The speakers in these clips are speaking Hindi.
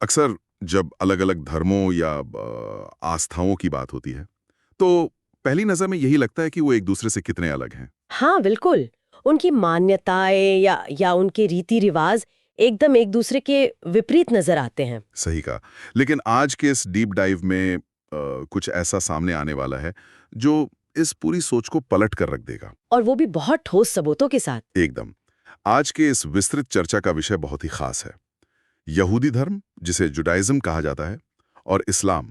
अक्सर जब अलग-अलग धर्मों या आस्थाओं की बात होती है, तो पहली नज़र में यही लगता है कि वो एक दूसरे से कितने अलग हैं। हाँ, बिल्कुल। उनकी मान्यताएं या उनके रीति रिवाज एकदम एक दूसरे के विपरीत नजर आते हैं। सही कहा। लेकिन आज के इस डीप डाइव में कुछ ऐसा सामने आने वाला है, जो इस पूरी सोच को पलट कर रख देगा। और वो भी बहुत ठोस सबूतों के साथ। एकदम। आज के इस विस्तृत चर्चा का विषय बहुत ही खास है। यहूदी धर्म, जिसे जुडाइज्म कहा जाता है, और इस्लाम।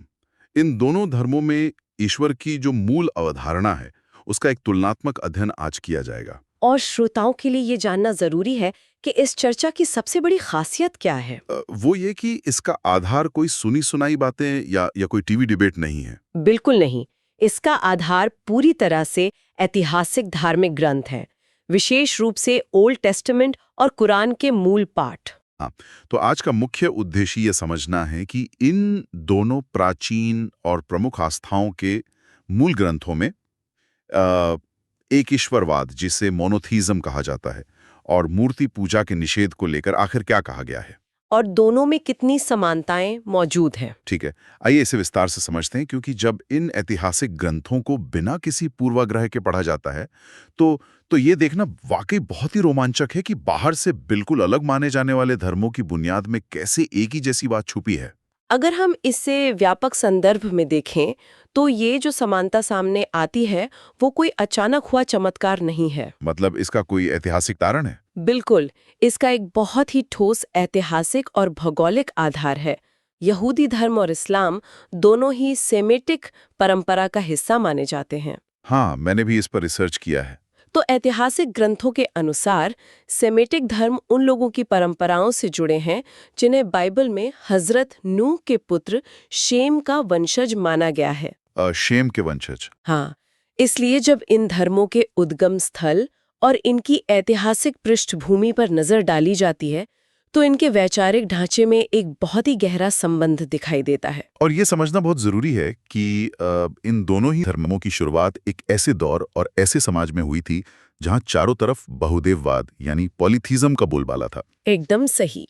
इन दोनों धर्मों में ईश्वर की जो मूल अवधारणा है, उसका एक तुलनात्मक अध्ययन आज किया जाएगा। और श्रोताओं के लिए ये जानना जरूरी है कि इस चर्चा की सबसे बड़ी खासियत क्या है। वो ये कि इसका आधार कोई सुनी सुनाई बातें या कोई टीवी डिबेट नहीं है। बिल्कुल नहीं। इसका आधार पूरी तरह से ऐतिहासिक धार्मिक ग्रंथ है, विशेष रूप से ओल्ड टेस्टामेंट और कुरान के मूल पाठ। हाँ, तो आज का मुख्य उद्देश्य ये समझना है कि इन दोनों प्राचीन और प्रमुख आस्थाओं के मूल ग्रंथों में एक ईश्वरवाद, जिसे मोनोथीज्म कहा जाता है, और मूर्ति पूजा के निषेध को लेकर आखिर क्या कहा गया है। और दोनों में कितनी समानताएं मौजूद हैं। ठीक है, आइए इसे विस्तार से समझते हैं, क्योंकि जब इन ऐतिहासिक ग्रंथों को बिना किसी पूर्वाग्रह के पढ़ा जाता है, तो ये देखना वाकई बहुत ही रोमांचक है कि बाहर से बिल्कुल अलग माने जाने वाले धर्मों की बुनियाद में कैसे एक ही जैसी बात छुपी है। अगर हम इसे व्यापक संदर्भ में देखें, तो ये जो समानता सामने आती है, वो कोई अचानक हुआ चमत्कार नहीं है। मतलब इसका कोई ऐतिहासिक कारण है। बिल्कुल, इसका एक बहुत ही ठोस ऐतिहासिक और भौगोलिक आधार है। यहूदी धर्म और इस्लाम दोनों ही सेमेटिक परंपरा का हिस्सा माने जाते हैं। हाँ, मैंने भी इस पर रिसर्च किया है। तो ऐतिहासिक ग्रंथों के अनुसार सेमेटिक धर्म उन लोगों की परंपराओं से जुड़े हैं जिन्हें बाइबल में हजरत नूह के पुत्र शेम का वंशज माना गया है। शेम के वंशज। हाँ, इसलिए जब इन धर्मों के उद्गम स्थल और इनकी ऐतिहासिक पृष्ठभूमि पर नजर डाली जाती है, तो इनके वैचारिक ढांचे में एक बहुत ही गहरा संबंध दिखाई देता है। और ये समझना बहुत जरूरी है कि इन दोनों ही धर्मों की शुरुआत एक ऐसे दौर और ऐसे समाज में हुई थी जहां चारों तरफ बहुदेववाद यानी पॉलीथीज्म का बोलबाला था। एकदम सही।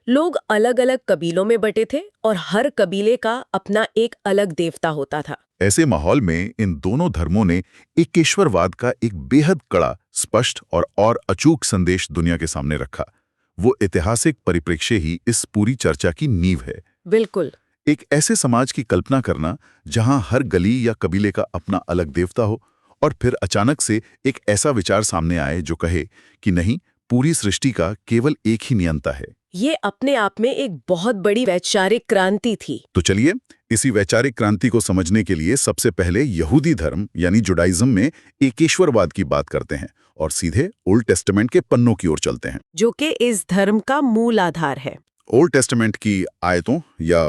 लोग अलग अलग कबीलों में बटे थे और हर कबीले का अपना एक अलग देवता होता था। ऐसे माहौल में इन दोनों धर्मों ने एकेश्वरवाद का एक बेहद कड़ा, स्पष्ट और अचूक संदेश दुनिया के सामने रखा। वो ऐतिहासिक परिप्रेक्ष्य ही इस पूरी चर्चा की नींव है। बिल्कुल। एक ऐसे समाज की कल्पना करना जहां हर गली या कबीले का अपना अलग देवता हो, और फिर अचानक से एक ऐसा विचार सामने आए जो कहे कि नहीं, पूरी सृष्टि का केवल एक ही नियंता है। ये अपने आप में एक बहुत बड़ी वैचारिक क्रांति थी। तो चलिए इसी वैचारिक क्रांति को समझने के लिए सबसे पहले यहूदी धर्म यानी जुडाइज्म में एकेश्वरवाद की बात करते हैं और सीधे ओल्ड टेस्टामेंट के पन्नों की ओर चलते हैं, जो कि इस धर्म का मूल आधार है। ओल्ड टेस्टामेंट की आयतों या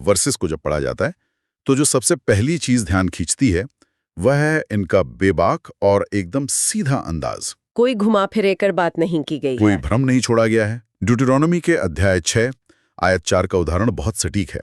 वर्सेस को जब पढ़ा जाता है, तो जो सबसे पहली चीज ध्यान खींचती है वह है इनका बेबाक और एकदम सीधा अंदाज। कोई घुमा फिरे कर बात नहीं की गई कोई है। भ्रम नहीं छोड़ा गया है। ड्यूटेरोनोमी के अध्याय 6 आयत 4 का उदाहरण बहुत सटीक है।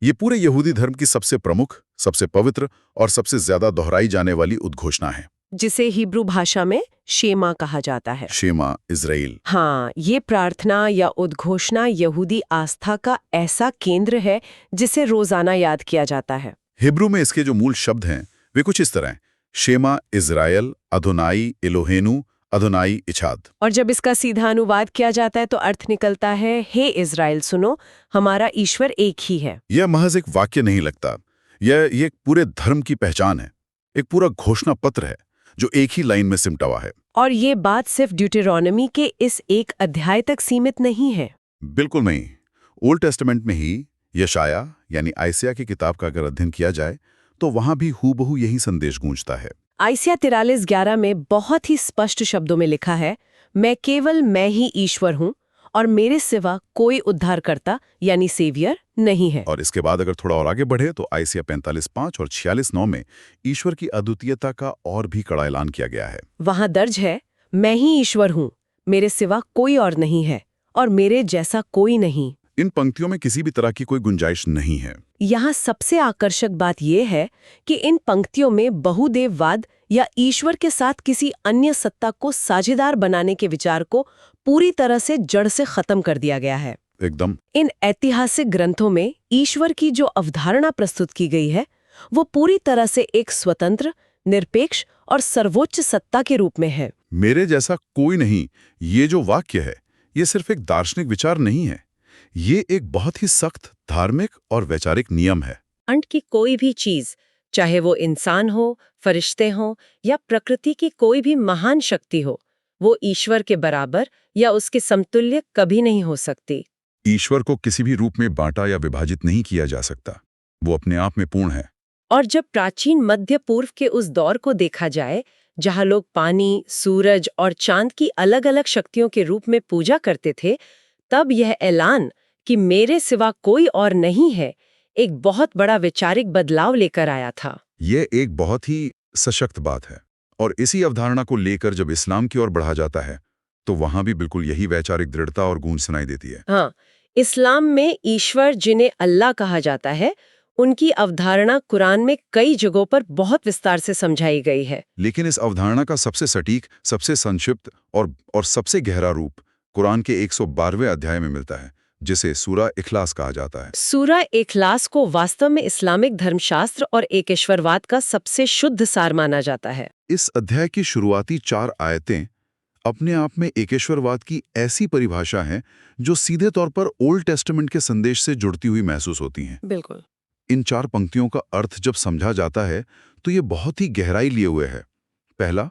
ये पूरे यहूदी धर्म की सबसे प्रमुख, सबसे पवित्र और सबसे ज्यादा दोहराई जाने वाली उद्घोषणा है, जिसे हिब्रू भाषा में शेमा कहा जाता है। शेमा इज़राइल। हाँ, ये प्रार्थना या उद्घोषणा यहूदी आस्था का ऐसा केंद्र है जिसे रोजाना याद किया जाता है। हिब्रू में इसके जो मूल शब्द हैं वे कुछ इस तरह हैं: शेमा इज़राइल, अदोनाई एलोहेनु, अदोनाई इछाद। और जब इसका सीधा अनुवाद किया जाता है तो अर्थ निकलता है, हे इज़राइल सुनो, हमारा ईश्वर एक ही है। यह महज एक वाक्य नहीं लगता, यह एक पूरे धर्म की पहचान है, एक पूरा घोषणा पत्र है जो एक ही लाइन में सिमटा हुआ है। और ये बात सिर्फ ड्यूटेरोनोमी के इस एक अध्याय तक सीमित नहीं है। बिल्कुल नहीं। ओल्ड टेस्टामेंट में ही यशाया यानी आयसिया की किताब का अगर अध्ययन किया जाए तो वहां भी हूबहू यही संदेश गूंजता है। आयसिया 43:11 में बहुत ही स्पष्ट शब्दों में लिखा है, मैं ही ईश्वर हूँ और मेरे सिवा कोई उद्धारकर्ता यानी सेवियर नहीं है। और इसके बाद अगर थोड़ा और आगे बढ़े तो आयसिया 45:5 और 46:9 में ईश्वर की अद्वितीयता का और भी कड़ा ऐलान किया गया है। वहां दर्ज है, मैं ही ईश्वर हूँ, मेरे सिवा कोई और नहीं है और मेरे जैसा कोई नहीं। इन पंक्तियों में किसी भी तरह की कोई गुंजाइश नहीं है। यहाँ सबसे आकर्षक बात यह है कि इन पंक्तियों में बहुदेववाद या ईश्वर के साथ किसी अन्य सत्ता को साझेदार बनाने के विचार को पूरी तरह से जड़ से खत्म कर दिया गया है। एकदम। इन ऐतिहासिक ग्रंथों में ईश्वर की जो अवधारणा प्रस्तुत की गई है वो पूरी तरह से एक स्वतंत्र, निरपेक्ष और सर्वोच्च सत्ता के रूप में है। मेरे जैसा कोई नहीं, ये जो वाक्य है ये सिर्फ एक दार्शनिक विचार नहीं है, ये एक बहुत ही सख्त धार्मिक और वैचारिक नियम है। अंत की कोई भी चीज, चाहे वो इंसान हो, फरिश्ते हो या प्रकृति की कोई भी महान शक्ति हो, वो ईश्वर के बराबर या उसके समतुल्य कभी नहीं हो सकती। ईश्वर को किसी भी रूप में बांटा या विभाजित नहीं किया जा सकता, वो अपने आप में पूर्ण है। और जब प्राचीन मध्य पूर्व के उस दौर को देखा जाए जहां लोग पानी, सूरज और चांद की अलग-अलग शक्तियों के रूप में पूजा करते थे, तब यह ऐलान कि मेरे सिवा कोई और नहीं है, एक बहुत बड़ा वैचारिक बदलाव लेकर आया था। ये एक बहुत ही सशक्त बात है, और इसी अवधारणा को लेकर जब इस्लाम की ओर बढ़ा जाता है तो वहां भी बिल्कुल यही वैचारिक दृढ़ता और गूंज सुनाई देती है। हाँ, इस्लाम में ईश्वर जिन्हें अल्लाह कहा जाता है, उनकी अवधारणा कुरान में कई जगहों पर बहुत विस्तार से समझाई गई है। लेकिन इस अवधारणा का सबसे सटीक, सबसे संक्षिप्त और सबसे गहरा रूप कुरान के 112वें अध्याय में मिलता है, जिसे सूरा इखलास कहा जाता है। सूरा इखलास को वास्तव में इस्लामिक धर्मशास्त्र और एकेश्वरवाद का सबसे शुद्ध सार माना जाता है। इस अध्याय की शुरुआती 4 आयतें अपने आप में एकेश्वरवाद की ऐसी परिभाषा है जो सीधे तौर पर ओल्ड टेस्टामेंट के संदेश से जुड़ती हुई महसूस होती हैं। बिल्कुल। इन 4 पंक्तियों का अर्थ जब समझा जाता है तो ये बहुत ही गहराई लिए हुए है। पहला,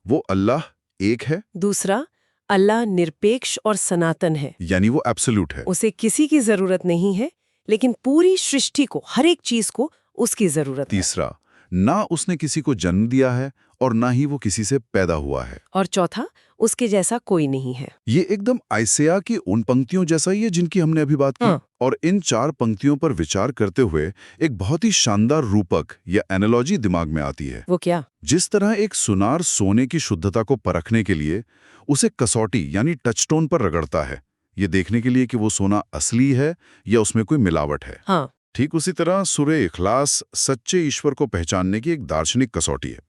वो अल्लाह एक है। दूसरा, अल्लाह निरपेक्ष और सनातन है, यानी वो एब्सोल्यूट है। उसे किसी की जरूरत नहीं है, लेकिन पूरी सृष्टि को, हर एक चीज को उसकी जरूरत है। तीसरा, ना उसने किसी को जन्म दिया है और ना ही वो किसी से पैदा हुआ है। और चौथा, उसके जैसा कोई नहीं है। ये एकदम आइसेया की उन पंक्तियों जैसा ही है जिनकी हमने अभी बात की। हाँ। और इन 4 पंक्तियों पर विचार करते हुए एक बहुत ही शानदार रूपक या एनालॉजी दिमाग में आती है। वो क्या? जिस तरह एक सुनार सोने की शुद्धता को परखने के लिए उसे कसौटी यानी टचस्टोन पर रगड़ता है, ये देखने के लिए कि वो सोना असली है या उसमें कोई मिलावट है। हाँ। ठीक उसी तरह सूरे इखलास सच्चे ईश्वर को पहचानने की एक दार्शनिक कसौटी है।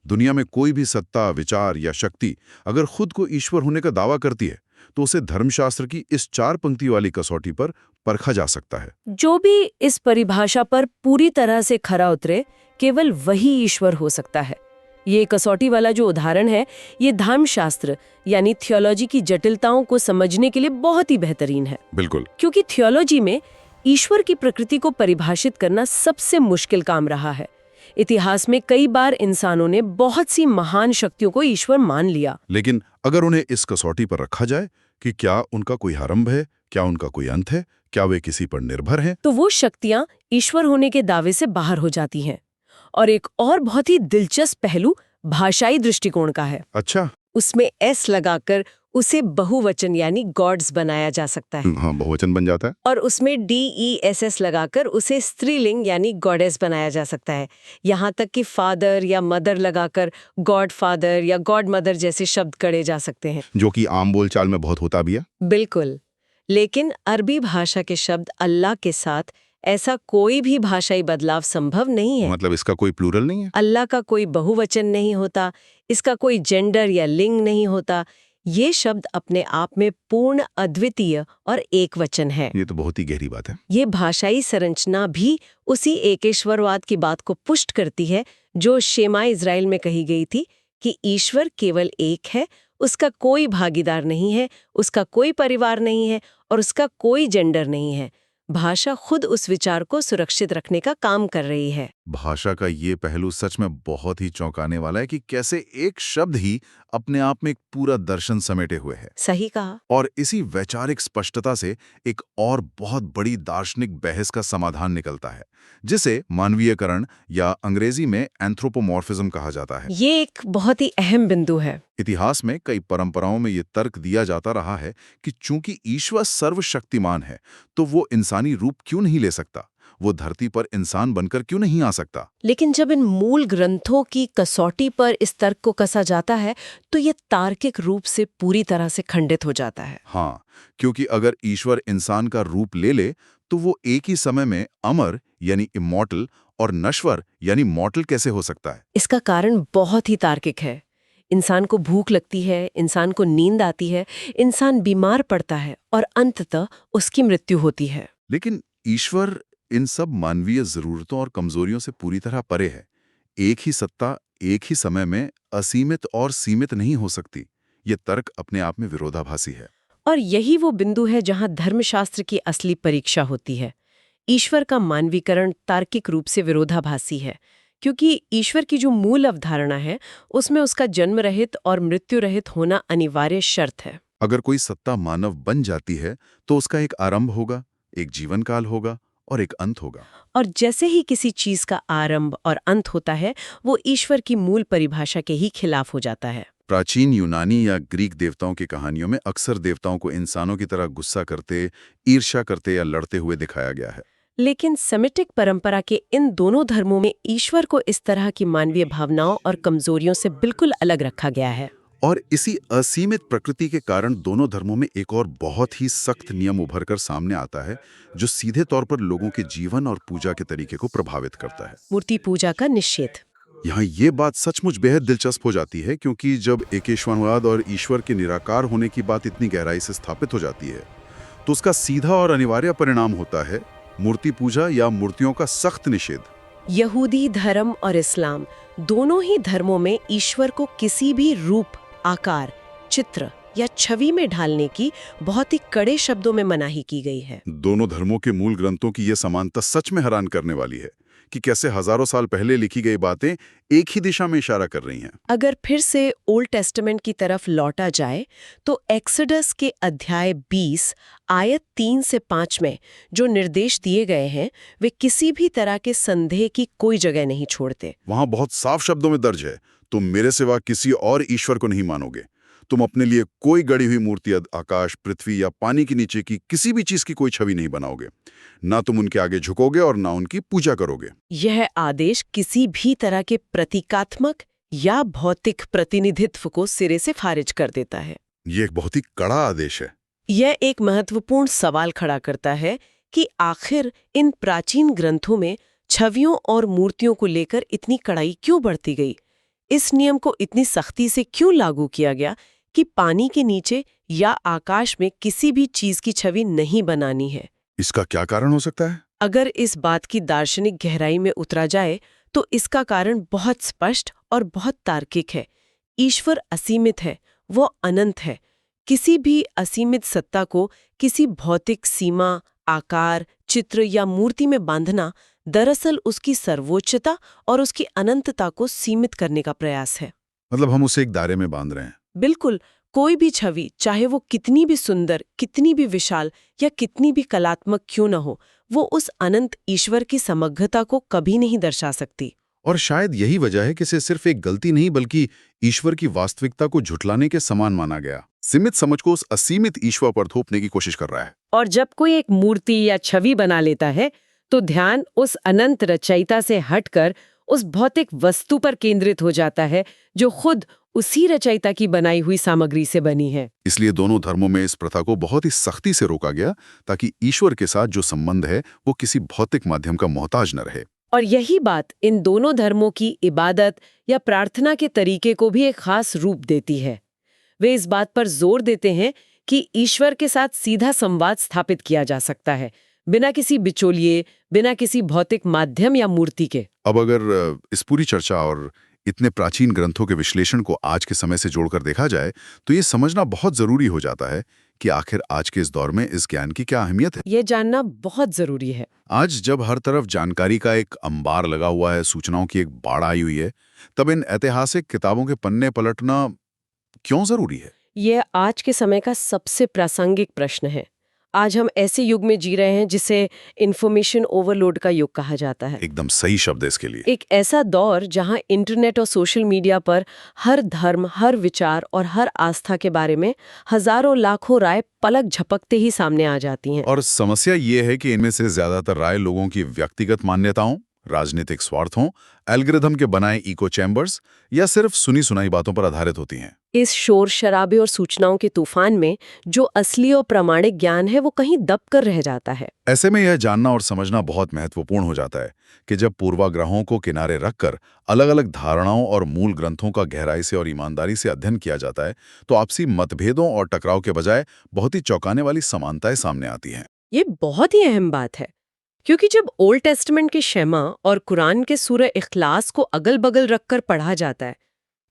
दुनिया में कोई भी सत्ता, विचार या शक्ति अगर खुद को ईश्वर होने का दावा करती है तो उसे धर्मशास्त्र की इस 4 पंक्ति वाली कसौटी पर परखा जा सकता है। जो भी इस परिभाषा पर पूरी तरह से खरा उतरे, केवल वही ईश्वर हो सकता है। ये कसौटी वाला जो उदाहरण है, ये धर्मशास्त्र यानी थियोलॉजी की जटिलताओं को समझने के लिए बहुत ही बेहतरीन है। बिल्कुल। क्योंकि थियोलॉजी में ईश्वर की प्रकृति को परिभाषित करना सबसे मुश्किल काम रहा है। इतिहास में कई बार इंसानों ने बहुत सी महान शक्तियों को ईश्वर मान लिया, लेकिन अगर उन्हें इस कसौटी पर रखा जाए कि क्या उनका कोई आरंभ है, क्या उनका कोई अंत है, क्या वे किसी पर निर्भर हैं, तो वो शक्तियां ईश्वर होने के दावे से बाहर हो जाती हैं। और एक और बहुत ही दिलचस्प पहलू भाषाई दृष्टिकोण का है। अच्छा। उसमें एस लगाकर उसे बहुवचन यानी गॉड्स बनाया जा सकता है। हाँ, बहुवचन बन जाता है। और उसमें DESS लगाकर उसे स्त्रीलिंग यानी गॉडेस बनाया जा सकता है। यहाँ तक कि फादर या मदर लगाकर गॉड फादर या गॉड मदर जैसे शब्द गढ़े जा सकते हैं, जो कि आम बोलचाल में बहुत होता भी है। बिल्कुल। लेकिन अरबी भाषा के शब्द अल्लाह के साथ ऐसा कोई भी भाषाई बदलाव संभव नहीं है। मतलब इसका कोई प्लूरल नहीं है। अल्लाह का कोई बहुवचन नहीं होता, इसका कोई जेंडर या लिंग नहीं होता। ये शब्द अपने आप में पूर्ण अद्वितीय और एक वचन है। ये तो बहुत ही गहरी बात है। ये भाषाई संरचना भी उसी एकेश्वरवाद की बात को पुष्ट करती है जो शेमा इज़राइल में कही गई थी कि ईश्वर केवल एक है, उसका कोई भागीदार नहीं है, उसका कोई परिवार नहीं है और उसका कोई जेंडर नहीं है। भाषा खुद उस विचार को सुरक्षित रखने का काम कर रही है। भाषा का ये पहलू सच में बहुत ही चौंकाने वाला है कि कैसे एक शब्द ही अपने आप में एक पूरा दर्शन समेटे हुए है। सही कहा। और इसी वैचारिक स्पष्टता से एक और बहुत बड़ी दार्शनिक बहस का समाधान निकलता है, जिसे मानवीयकरण या अंग्रेजी में एंथ्रोपोमॉर्फिज्म कहा जाता है। ये एक बहुत ही अहम बिंदु है। इतिहास में कई परंपराओं में ये तर्क दिया जाता रहा है कि चूंकि ईश्वर सर्वशक्तिमान है तो वो इंसानी रूप क्यों नहीं ले सकता, वो धरती पर इंसान बनकर क्यों नहीं आ सकता। लेकिन जब इन मूल ग्रंथों की कसौटी पर इस तर्क को कसा जाता है तो ये तार्किक रूप से पूरी तरह से खंडित हो जाता है। हाँ, क्योंकि अगर ईश्वर इंसान का रूप ले ले तो वो एक ही समय में अमर यानी इमॉर्टल और नश्वर यानी मॉर्टल कैसे हो सकता है। इसका कारण बहुत ही तार्किक है। इंसान को भूख लगती है, इंसान को नींद आती है, इंसान बीमार पड़ता है और अंततः उसकी मृत्यु होती है। लेकिन ईश्वर इन सब मानवीय जरूरतों और कमजोरियों से पूरी तरह परे है। एक ही सत्ता एक ही समय में असीमित और सीमित नहीं हो सकती। ये तर्क अपने आप में विरोधाभासी है। और यही वो बिंदु है जहां धर्मशास्त्र की असली परीक्षा होती है। ईश्वर का मानवीकरण तार्किक रूप से विरोधाभासी है, क्योंकि ईश्वर की जो मूल अवधारणा है उसमें उसका जन्म रहित और मृत्यु रहित होना अनिवार्य शर्त है। अगर कोई सत्ता मानव बन जाती है तो उसका एक आरंभ होगा, एक जीवन काल होगा और एक अंत होगा। और जैसे ही किसी चीज का आरंभ और अंत होता है, वो ईश्वर की मूल परिभाषा के ही खिलाफ हो जाता है। प्राचीन यूनानी या ग्रीक देवताओं की कहानियों में अक्सर देवताओं को इंसानों की तरह गुस्सा करते, ईर्ष्या करते या लड़ते हुए दिखाया गया है। लेकिन सेमिटिक परंपरा के इन दोनों धर्मों में ईश्वर को इस तरह की मानवीय भावनाओं और कमजोरियों से बिल्कुल अलग रखा गया है। और इसी असीमित प्रकृति के कारण दोनों धर्मों में एक और बहुत ही सख्त नियम उभर कर सामने आता है, जो सीधे तौर पर लोगों के जीवन और पूजा के तरीके को प्रभावित करता है। मूर्ति पूजा का निषेध। यहाँ ये बात सचमुच बेहद दिलचस्प हो जाती है, क्योंकि जब एकेश्वरवाद और ईश्वर के निराकार होने की बात इतनी गहराई से स्थापित हो जाती है, तो उसका सीधा और अनिवार्य परिणाम होता है मूर्ति पूजा या मूर्तियों का सख्त निषेध। यहूदी धर्म और इस्लाम दोनों ही धर्मों में ईश्वर को किसी भी रूप, आकार, चित्र या छवि में ढालने की बहुत ही कड़े शब्दों में मनाही की गई है। दोनों धर्मों के मूल ग्रंथों की यह समानता सच में हैरान करने वाली है कि कैसे हजारों साल पहले लिखी गई बातें एक ही दिशा में इशारा कर रही हैं। अगर फिर से ओल्ड टेस्टामेंट की तरफ लौटा जाए तो एक्सोडस के अध्याय 20 आयत 3 से 5 में जो निर्देश दिए गए हैं वे किसी भी तरह के संदेह की कोई जगह नहीं छोड़ते। वहां बहुत साफ शब्दों में दर्ज है, तुम मेरे सिवा किसी और ईश्वर को नहीं मानोगे। तुम अपने लिए कोई गढ़ी हुई मूर्ति, आकाश, पृथ्वी या पानी के नीचे की किसी भी चीज की कोई छवि नहीं बनाओगे। ना तुम उनके आगे झुकोगे और ना उनकी पूजा करोगे। यह आदेश किसी भी तरह के प्रतीकात्मक या भौतिक प्रतिनिधित्व को सिरे से खारिज कर देता है। ये एक बहुत ही कड़ा आदेश है। यह एक महत्वपूर्ण सवाल खड़ा करता है कि आखिर इन प्राचीन ग्रंथों में छवियों और मूर्तियों को लेकर इतनी कड़ाई क्यों बढ़ती गई। इस नियम को इतनी सख्ती से क्यों लागू किया गया कि पानी के नीचे या आकाश में किसी भी चीज की छवि नहीं बनानी है। इसका क्या कारण हो सकता है? अगर इस बात की दार्शनिक गहराई में उतरा जाए तो इसका कारण बहुत स्पष्ट और बहुत तार्किक है। ईश्वर असीमित है, वो अनंत है। किसी भी असीमित सत्ता को किसी भौतिक सीमा, आकार, चित्र या मूर्ति में बांधना दरअसल उसकी सर्वोच्चता और उसकी अनंतता को सीमित करने का प्रयास है। मतलब हम उसे एक दायरे में बांध रहे हैं। बिल्कुल, कोई भी छवि, चाहे वो कितनी भी सुंदर, कितनी भी विशाल या कितनी भी कलात्मक क्यों न हो, वो उस अनंत ईश्वर की समग्रता को कभी नहीं दर्शा सकती। और शायद यही वजह है कि इसे सिर्फ एक गलती नहीं बल्कि ईश्वर की वास्तविकता को झुठलाने के समान माना गया। सीमित समझ को उस असीमित ईश्वर पर थोपने की कोशिश कर रहा है। और जब कोई एक मूर्ति या छवि बना लेता है तो ध्यान उस अनंत रचयिता से हटकर उस भौतिक वस्तु पर केंद्रित हो जाता है जो खुद उसी रचयिता की बनाई हुई सामग्री से बनी है। इसलिए दोनों धर्मों में इस प्रथा को बहुत ही सख्ती से रोका गया ताकि ईश्वर के साथ जो संबंध है वो किसी भौतिक माध्यम का मोहताज न रहे। और यही बात इन दोनों धर्मों की इबादत या प्रार्थना के तरीके को भी एक खास रूप देती है। वे इस बात पर जोर देते हैं कि ईश्वर के साथ सीधा संवाद स्थापित किया जा सकता है, बिना किसी बिचौलिए, बिना किसी भौतिक माध्यम या मूर्ति के। अब अगर इस पूरी चर्चा और इतने प्राचीन ग्रंथों के विश्लेषण को आज के समय से जोड़कर देखा जाए तो ये समझना बहुत जरूरी हो जाता है कि आखिर आज के इस दौर में इस ज्ञान की क्या अहमियत है। ये जानना बहुत जरूरी है। आज जब हर तरफ जानकारी का एक अंबार लगा हुआ है, सूचनाओं की एक बाढ़ आई हुई है, तब इन ऐतिहासिक किताबों के पन्ने पलटना क्यों जरूरी है? ये आज के समय का सबसे प्रासंगिक प्रश्न है। आज हम ऐसे युग में जी रहे हैं जिसे इंफॉर्मेशन ओवरलोड का युग कहा जाता है। एकदम सही शब्द है इसके लिए। एक ऐसा दौर जहां इंटरनेट और सोशल मीडिया पर हर धर्म, हर विचार और हर आस्था के बारे में हजारों लाखों राय पलक झपकते ही सामने आ जाती हैं। और समस्या ये है कि इनमें से ज्यादातर राय लोगों की व्यक्तिगत मान्यताओं, राजनीतिक स्वार्थों, एल्गोरिथम के बनाए इको चैम्बर्स या सिर्फ सुनी सुनाई बातों पर आधारित होती हैं। इस शोर शराबे और सूचनाओं के तूफान में जो असली और प्रामाणिक ज्ञान है वो कहीं दब कर रह जाता है। ऐसे में यह जानना और समझना बहुत महत्वपूर्ण हो जाता है कि जब पूर्वाग्रहों को किनारे रखकर अलग-अलग धारणाओं और मूल ग्रंथों का गहराई से और ईमानदारी से अध्ययन किया जाता है, तो आपसी मतभेदों और टकराव के बजाय बहुत ही चौंकाने वाली समानताएं सामने आती हैं। ये बहुत ही अहम बात है, क्योंकि जब ओल्ड टेस्टामेंट के शमा और कुरान के सूरह इखलास को अगल-बगल रखकर पढ़ा जाता है,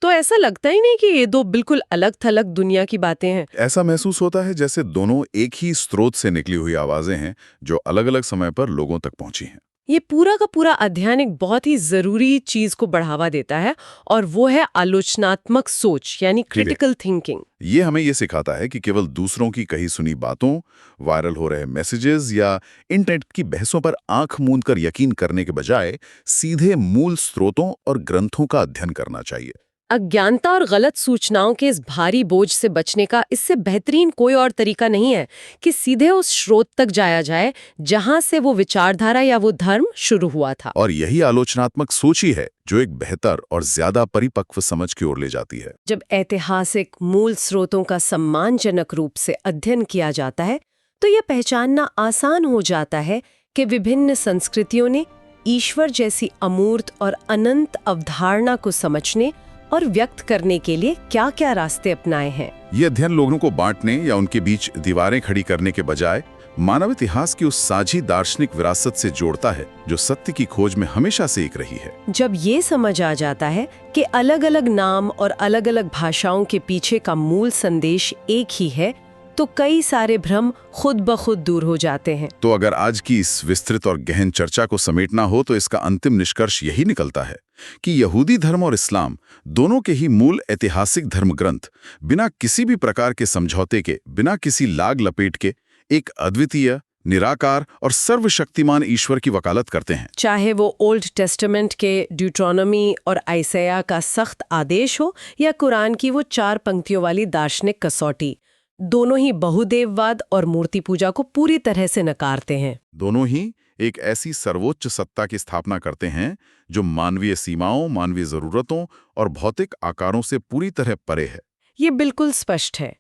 तो ऐसा लगता ही नहीं कि ये दो बिल्कुल अलग-थलग दुनिया की बातें हैं। ऐसा महसूस होता है जैसे दोनों एक ही स्रोत से निकली हुई आवाजें हैं जो अलग-अलग समय पर लोगों तक पहुंची हैं। ये पूरा का पूरा अध्ययन एक बहुत ही जरूरी चीज को बढ़ावा देता है, और वो है आलोचनात्मक सोच, यानी क्रिटिकल थिंकिंग। ये हमें ये सिखाता है कि केवल दूसरों की कही सुनी बातों, वायरल हो रहे मैसेजेस या इंटरनेट की बहसों पर आंख मूंद कर यकीन करने के बजाय सीधे मूल स्रोतों और ग्रंथों का अध्ययन करना चाहिए। अज्ञानता और गलत सूचनाओं के इस भारी बोझ से बचने का इससे बेहतरीन कोई और तरीका नहीं है कि सीधे उस स्रोत तक जाया जाए जहां से वो विचारधारा या वो धर्म शुरू हुआ था। और यही आलोचनात्मक सोच ही है जो एक बेहतर और ज्यादा परिपक्व समझ की ओर ले जाती है। जब ऐतिहासिक मूल स्रोतों का सम्मानजनक रूप से अध्ययन किया जाता है, तो यह पहचानना आसान हो जाता है कि विभिन्न संस्कृतियों ने ईश्वर जैसी अमूर्त और अनंत अवधारणा को समझने और व्यक्त करने के लिए क्या-क्या रास्ते अपनाए हैं। ये अध्ययन लोगों को बांटने या उनके बीच दीवारें खड़ी करने के बजाय मानव इतिहास की उस साझी दार्शनिक विरासत से जोड़ता है जो सत्य की खोज में हमेशा से एक रही है। जब ये समझ आ जाता है कि अलग-अलग नाम और अलग-अलग भाषाओं के पीछे का मूल संदेश एक ही है, तो कई सारे भ्रम खुद ब खुद दूर हो जाते हैं। तो अगर आज की इस विस्तृत और गहन चर्चा को समेटना हो तो इसका अंतिम निष्कर्ष यही निकलता है कि यहूदी धर्म और इस्लाम दोनों के ही मूल ऐतिहासिक धर्म ग्रंथ बिना किसी भी प्रकार के समझौते के, बिना किसी लाग लपेट के एक अद्वितीय, निराकार और सर्वशक्तिमान ईश्वर की वकालत करते हैं। चाहे वो ओल्ड टेस्टामेंट के ड्यूट्रोनोमी और आइसैया का सख्त आदेश हो या कुरान की वो 4 पंक्तियों वाली दार्शनिक कसौटी, दोनों ही बहुदेववाद और मूर्ति पूजा को पूरी तरह से नकारते हैं। दोनों ही एक ऐसी सर्वोच्च सत्ता की स्थापना करते हैं जो मानवीय सीमाओं, मानवीय जरूरतों और भौतिक आकारों से पूरी तरह परे है। ये बिल्कुल स्पष्ट है।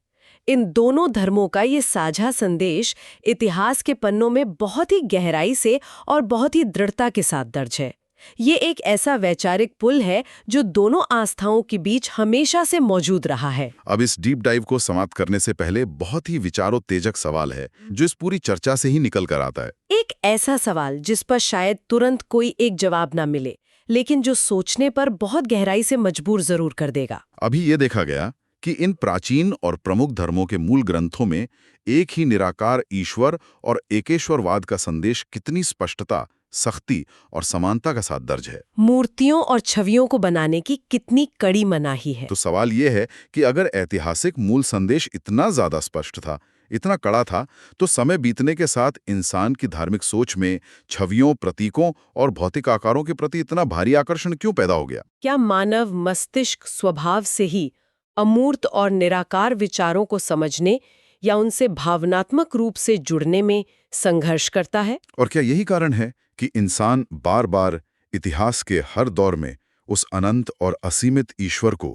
इन दोनों धर्मों का ये साझा संदेश इतिहास के पन्नों में बहुत ही गहराई से और बहुत ही दृढ़ता के साथ दर्ज है। ये एक ऐसा वैचारिक पुल है जो दोनों आस्थाओं के बीच हमेशा से मौजूद रहा है। अब इस डीप डाइव को समाप्त करने से पहले बहुत ही विचारोत्तेजक सवाल है जो इस पूरी चर्चा से ही निकल कर आता है। एक ऐसा सवाल जिस पर शायद तुरंत कोई एक जवाब ना मिले, लेकिन जो सोचने पर बहुत गहराई से मजबूर जरूर कर देगा। अभी ये देखा गया कि इन प्राचीन और प्रमुख धर्मों के मूल ग्रंथों में एक ही निराकार ईश्वर और एकेश्वरवाद का संदेश कितनी स्पष्टता, सख्ती और समानता का साथ दर्ज है। मूर्तियों और छवियों को बनाने की कितनी कड़ी मनाही है। तो सवाल ये है कि अगर ऐतिहासिक मूल संदेश इतना ज्यादा स्पष्ट था, इतना कड़ा था, तो समय बीतने के साथ इंसान की धार्मिक सोच में छवियों, प्रतीकों और भौतिक आकारों के प्रति इतना भारी आकर्षण क्यों पैदा हो गया? क्या मानव मस्तिष्क स्वभाव से ही अमूर्त और निराकार विचारों को समझने या उनसे भावनात्मक रूप से जुड़ने में संघर्ष करता है? और क्या यही कारण है कि इंसान बार बार इतिहास के हर दौर में उस अनंत और असीमित ईश्वर को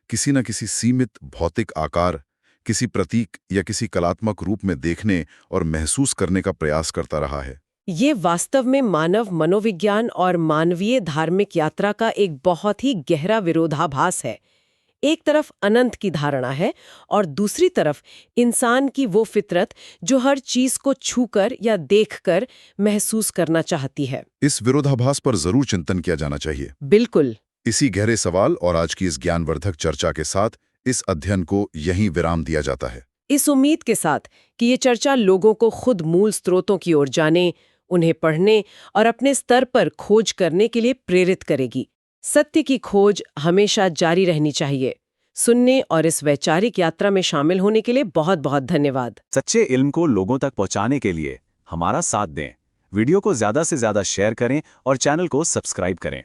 किसी न किसी सीमित भौतिक आकार, किसी प्रतीक या किसी कलात्मक रूप में देखने और महसूस करने का प्रयास करता रहा है? ये वास्तव में मानव मनोविज्ञान और मानवीय धार्मिक यात्रा का एक बहुत ही गहरा विरोधाभास है। एक तरफ अनंत की धारणा है और दूसरी तरफ इंसान की वो फितरत जो हर चीज को छूकर या देखकर महसूस करना चाहती है। इस विरोधाभास पर जरूर चिंतन किया जाना चाहिए। बिल्कुल। इसी गहरे सवाल और आज की इस ज्ञानवर्धक चर्चा के साथ इस अध्ययन को यहीं विराम दिया जाता है, इस उम्मीद के साथ कि ये चर्चा लोगों को खुद मूल स्रोतों की ओर जाने, उन्हें पढ़ने और अपने स्तर पर खोज करने के लिए प्रेरित करेगी। सत्य की खोज हमेशा जारी रहनी चाहिए। सुनने और इस वैचारिक यात्रा में शामिल होने के लिए बहुत बहुत धन्यवाद। सच्चे इल्म को लोगों तक पहुंचाने के लिए हमारा साथ दें, वीडियो को ज्यादा से ज्यादा शेयर करें और चैनल को सब्सक्राइब करें।